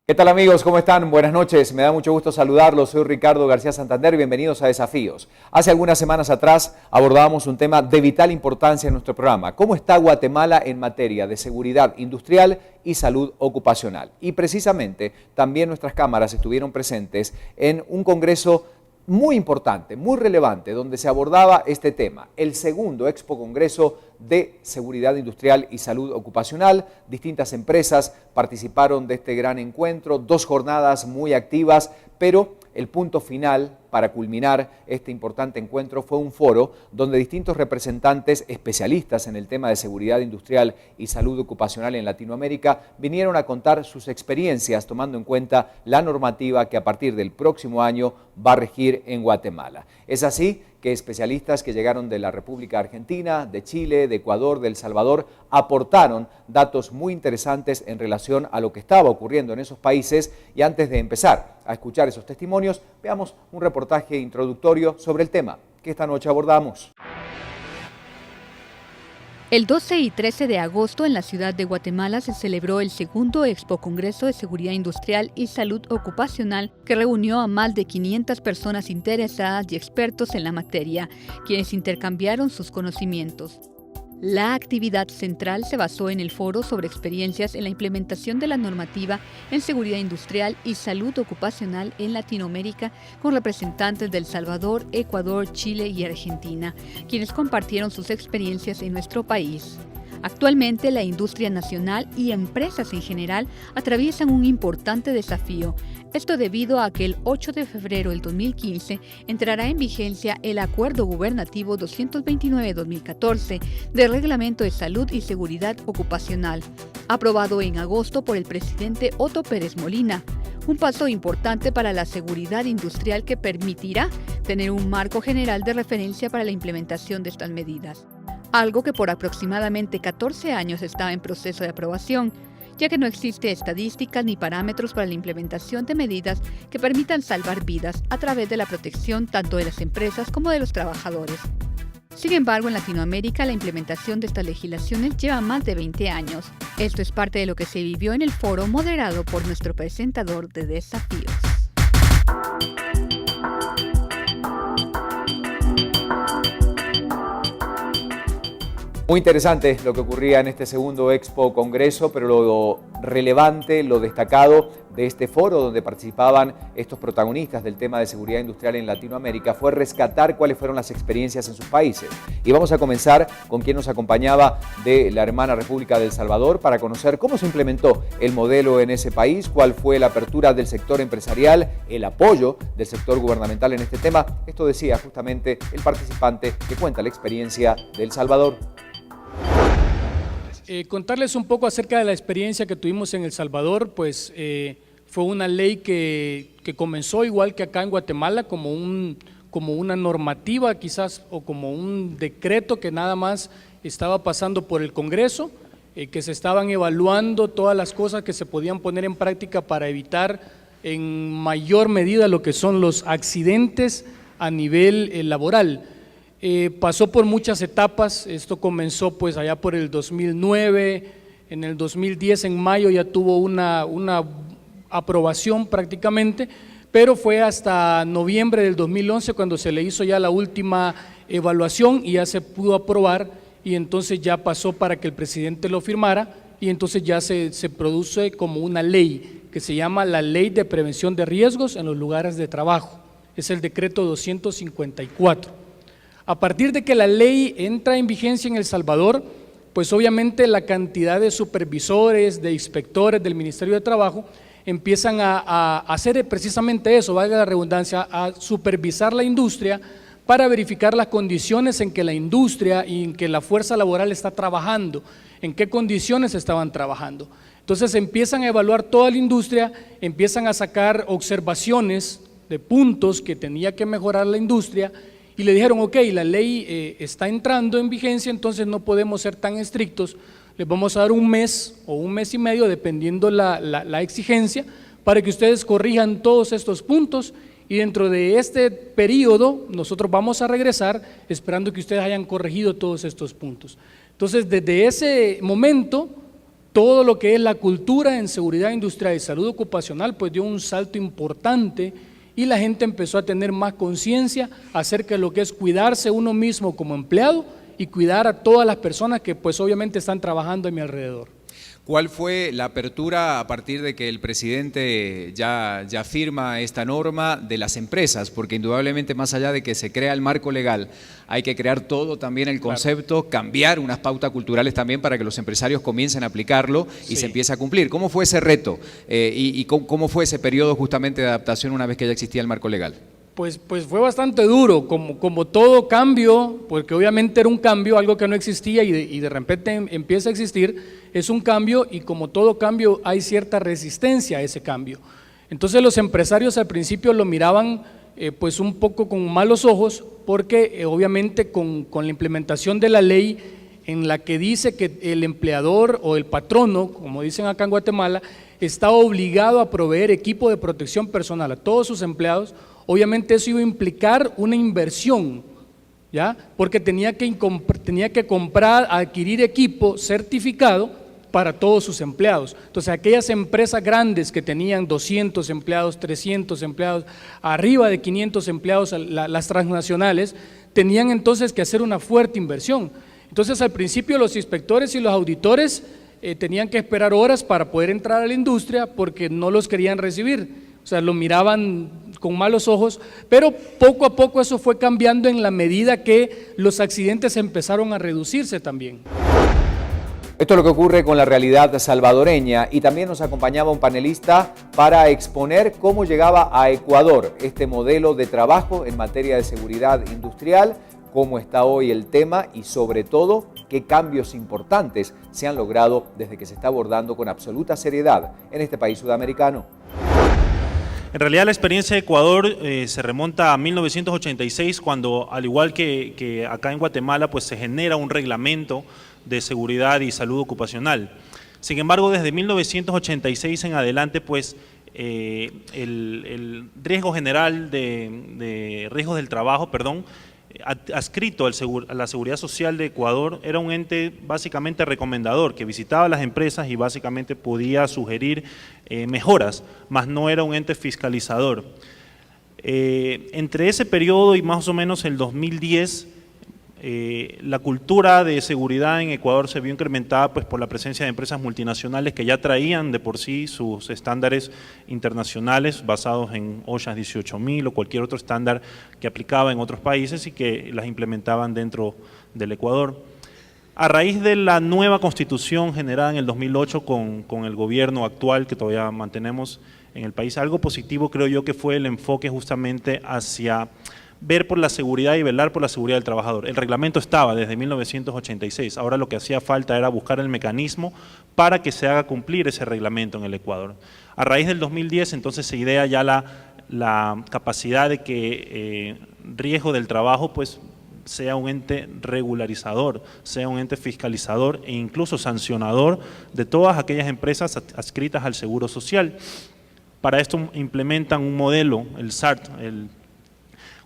¿Qué tal amigos? ¿Cómo están? Buenas noches. Me da mucho gusto saludarlos. Soy Ricardo García Santander. Bienvenidos a Desafíos. Hace algunas semanas atrás abordábamos un tema de vital importancia en nuestro programa. ¿Cómo está Guatemala en materia de seguridad industrial y salud ocupacional? Y precisamente también nuestras cámaras estuvieron presentes en un congreso muy importante, muy relevante, donde se abordaba este tema, el segundo Expo Congreso de Seguridad Industrial y Salud Ocupacional. Distintas empresas participaron de este gran encuentro, 2 jornadas muy activas, pero el punto final para culminar este importante encuentro fue un foro donde distintos representantes especialistas en el tema de seguridad industrial y salud ocupacional en Latinoamérica vinieron a contar sus experiencias tomando en cuenta la normativa que a partir del próximo año va a regir en Guatemala. Es así que especialistas que llegaron de la República Argentina, de Chile, de Ecuador, de El Salvador, aportaron datos muy interesantes en relación a lo que estaba ocurriendo en esos países. Y antes de empezar a escuchar esos testimonios, veamos un reportaje introductorio sobre el tema que esta noche abordamos. El 12 y 13 de agosto en la ciudad de Guatemala se celebró el segundo Expo Congreso de Seguridad Industrial y Salud Ocupacional, que reunió a más de 500 personas interesadas y expertos en la materia, quienes intercambiaron sus conocimientos. La actividad central se basó en el foro sobre experiencias en la implementación de la normativa en seguridad industrial y salud ocupacional en Latinoamérica, con representantes de El Salvador, Ecuador, Chile y Argentina, quienes compartieron sus experiencias en nuestro país. Actualmente, la industria nacional y empresas en general atraviesan un importante desafío. Esto debido a que el 8 de febrero del 2015 entrará en vigencia el Acuerdo Gubernativo 229-2014 de Reglamento de Salud y Seguridad Ocupacional, aprobado en agosto por el presidente Otto Pérez Molina. Un paso importante para la seguridad industrial que permitirá tener un marco general de referencia para la implementación de estas medidas. Algo que por aproximadamente 14 años estaba en proceso de aprobación, ya que no existe estadísticas ni parámetros para la implementación de medidas que permitan salvar vidas a través de la protección tanto de las empresas como de los trabajadores. Sin embargo, en Latinoamérica la implementación de estas legislaciones lleva más de 20 años. Esto es parte de lo que se vivió en el foro moderado por nuestro presentador de Desafíos. Muy interesante lo que ocurría en este segundo Expo Congreso, pero lo relevante, lo destacado de este foro donde participaban estos protagonistas del tema de seguridad industrial en Latinoamérica fue rescatar cuáles fueron las experiencias en sus países. Y vamos a comenzar con quien nos acompañaba de la hermana República de El Salvador para conocer cómo se implementó el modelo en ese país, cuál fue la apertura del sector empresarial, el apoyo del sector gubernamental en este tema. Esto decía justamente el participante que cuenta la experiencia de El Salvador. Contarles un poco acerca de la experiencia que tuvimos en El Salvador, pues fue una ley que comenzó igual que acá en Guatemala como una normativa quizás o como un decreto que nada más estaba pasando por el Congreso, que se estaban evaluando todas las cosas que se podían poner en práctica para evitar en mayor medida lo que son los accidentes a nivel laboral. Pasó por muchas etapas. Esto comenzó pues allá por el 2009, en el 2010 en mayo ya tuvo una aprobación prácticamente, pero fue hasta noviembre del 2011 cuando se le hizo ya la última evaluación y ya se pudo aprobar, y entonces ya pasó para que el presidente lo firmara, y entonces ya se produce como una ley que se llama la Ley de Prevención de Riesgos en los Lugares de Trabajo. Es el decreto 254. A partir de que la ley entra en vigencia en El Salvador, pues obviamente la cantidad de supervisores, de inspectores del Ministerio de Trabajo empiezan a hacer precisamente eso, valga la redundancia, a supervisar la industria para verificar las condiciones en que la industria y en que la fuerza laboral está trabajando, en qué condiciones estaban trabajando. Entonces empiezan a evaluar toda la industria, empiezan a sacar observaciones de puntos que tenía que mejorar la industria. Y le dijeron, ok, la ley está entrando en vigencia, entonces no podemos ser tan estrictos, les vamos a dar un mes o un mes y medio, dependiendo la exigencia, para que ustedes corrijan todos estos puntos, y dentro de este periodo nosotros vamos a regresar esperando que ustedes hayan corregido todos estos puntos. Entonces, desde ese momento, todo lo que es la cultura en seguridad industrial y salud ocupacional pues dio un salto importante y la gente empezó a tener más conciencia acerca de lo que es cuidarse uno mismo como empleado y cuidar a todas las personas que pues obviamente están trabajando a mi alrededor. ¿Cuál fue la apertura a partir de que el presidente ya firma esta norma de las empresas? Porque indudablemente más allá de que se crea el marco legal, hay que crear todo también el concepto, cambiar unas pautas culturales también para que los empresarios comiencen a aplicarlo y se empiece a cumplir. ¿Cómo fue ese reto y cómo fue ese periodo justamente de adaptación una vez que ya existía el marco legal? Pues fue bastante duro, como todo cambio, porque obviamente era un cambio, algo que no existía y de repente empieza a existir, es un cambio y como todo cambio hay cierta resistencia a ese cambio. Entonces los empresarios al principio lo miraban pues un poco con malos ojos porque obviamente con la implementación de la ley en la que dice que el empleador o el patrono, como dicen acá en Guatemala, está obligado a proveer equipo de protección personal a todos sus empleados. Obviamente eso iba a implicar una inversión, ¿ya? Porque tenía que comprar, adquirir equipo certificado para todos sus empleados. Entonces aquellas empresas grandes que tenían 200 empleados, 300 empleados, arriba de 500 empleados, las transnacionales, tenían entonces que hacer una fuerte inversión. Entonces al principio los inspectores y los auditores tenían que esperar horas para poder entrar a la industria porque no los querían recibir. O sea, lo miraban con malos ojos, pero poco a poco eso fue cambiando en la medida que los accidentes empezaron a reducirse también. Esto es lo que ocurre con la realidad salvadoreña y también nos acompañaba un panelista para exponer cómo llegaba a Ecuador este modelo de trabajo en materia de seguridad industrial, cómo está hoy el tema y sobre todo qué cambios importantes se han logrado desde que se está abordando con absoluta seriedad en este país sudamericano. En realidad la experiencia de Ecuador se remonta a 1986 cuando, al igual que acá en Guatemala, pues se genera un reglamento de seguridad y salud ocupacional. Sin embargo, desde 1986 en adelante, pues el riesgo general de riesgos del trabajo, adscrito a la Seguridad Social de Ecuador, era un ente básicamente recomendador que visitaba las empresas y básicamente podía sugerir mejoras, mas no era un ente fiscalizador. Entre ese periodo y más o menos el 2010, la cultura de seguridad en Ecuador se vio incrementada pues, por la presencia de empresas multinacionales que ya traían de por sí sus estándares internacionales basados en OSHA 18000 o cualquier otro estándar que aplicaba en otros países y que las implementaban dentro del Ecuador. A raíz de la nueva constitución generada en el 2008 con el gobierno actual que todavía mantenemos en el país, algo positivo creo yo que fue el enfoque justamente hacia ver por la seguridad y velar por la seguridad del trabajador. El reglamento estaba desde 1986, ahora lo que hacía falta era buscar el mecanismo para que se haga cumplir ese reglamento en el Ecuador. A raíz del 2010 entonces se idea ya la capacidad de que riesgo del trabajo pues sea un ente regularizador, sea un ente fiscalizador e incluso sancionador de todas aquellas empresas adscritas al Seguro Social. Para esto implementan un modelo, el SART,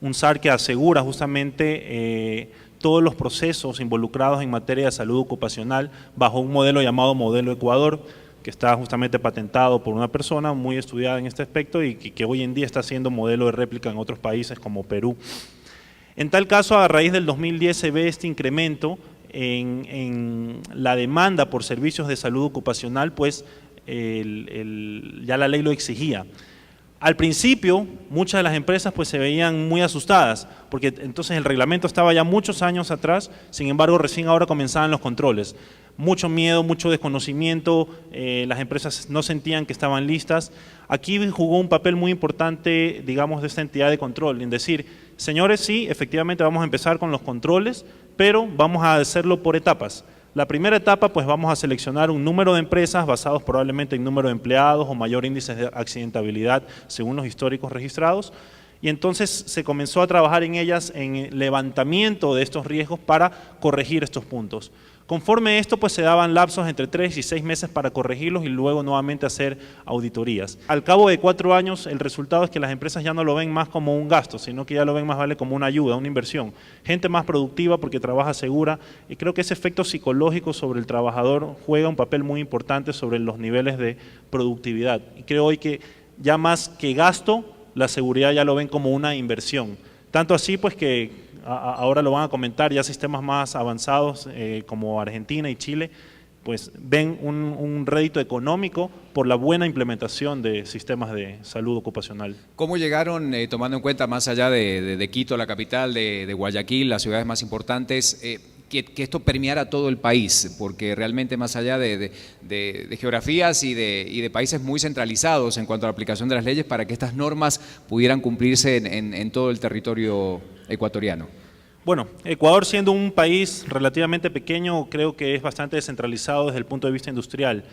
un SAR que asegura justamente todos los procesos involucrados en materia de salud ocupacional bajo un modelo llamado Modelo Ecuador, que está justamente patentado por una persona muy estudiada en este aspecto y que hoy en día está siendo modelo de réplica en otros países como Perú. En tal caso, a raíz del 2010 se ve este incremento en la demanda por servicios de salud ocupacional, pues ya la ley lo exigía. Al principio, muchas de las empresas pues se veían muy asustadas, porque entonces el reglamento estaba ya muchos años atrás, sin embargo recién ahora comenzaban los controles. Mucho miedo, mucho desconocimiento, las empresas no sentían que estaban listas. Aquí jugó un papel muy importante, digamos, de esta entidad de control, en decir, señores, sí, efectivamente vamos a empezar con los controles, pero vamos a hacerlo por etapas. La primera etapa, pues vamos a seleccionar un número de empresas basados probablemente en número de empleados o mayor índice de accidentabilidad según los históricos registrados. Y entonces se comenzó a trabajar en ellas en el levantamiento de estos riesgos para corregir estos puntos. Conforme esto, pues se daban lapsos entre 3 y 6 meses para corregirlos y luego nuevamente hacer auditorías. Al cabo de 4 años, el resultado es que las empresas ya no lo ven más como un gasto, sino que ya lo ven más vale como una ayuda, una inversión. Gente más productiva porque trabaja segura, y creo que ese efecto psicológico sobre el trabajador juega un papel muy importante sobre los niveles de productividad. Y creo hoy que ya más que gasto, la seguridad ya lo ven como una inversión. Tanto así pues que ahora lo van a comentar, ya sistemas más avanzados como Argentina y Chile, pues ven un rédito económico por la buena implementación de sistemas de salud ocupacional. ¿Cómo llegaron, tomando en cuenta más allá de Quito, la capital, de Guayaquil, las ciudades más importantes, que esto permeara todo el país? Porque realmente más allá de geografías y de países muy centralizados en cuanto a la aplicación de las leyes, para que estas normas pudieran cumplirse en todo el territorio ecuatoriano. Bueno, Ecuador, siendo un país relativamente pequeño, creo que es bastante descentralizado desde el punto de vista industrial.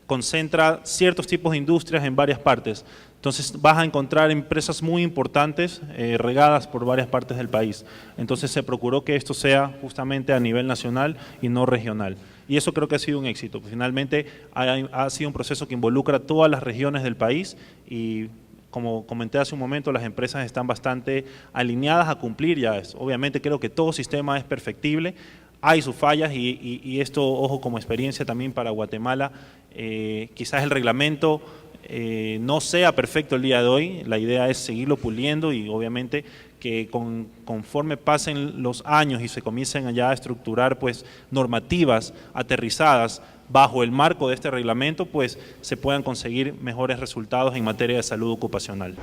Concentra ciertos tipos de industrias en varias partes. Entonces vas a encontrar empresas muy importantes regadas por varias partes del país. Entonces se procuró que esto sea justamente a nivel nacional y no regional. Y eso creo que ha sido un éxito. Finalmente ha sido un proceso que involucra todas las regiones del país y, como comenté hace un momento, las empresas están bastante alineadas a cumplir ya eso. Obviamente creo que todo sistema es perfectible, hay sus fallas y esto, ojo, como experiencia también para Guatemala, quizás el reglamento no sea perfecto el día de hoy, la idea es seguirlo puliendo y obviamente que conforme pasen los años y se comiencen ya a estructurar pues normativas aterrizadas bajo el marco de este reglamento, pues se puedan conseguir mejores resultados en materia de salud ocupacional.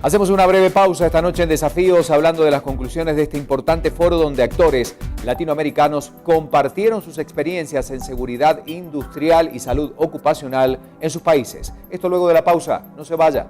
Hacemos una breve pausa esta noche en Desafíos, hablando de las conclusiones de este importante foro donde actores latinoamericanos compartieron sus experiencias en seguridad industrial y salud ocupacional en sus países. Esto luego de la pausa, no se vaya.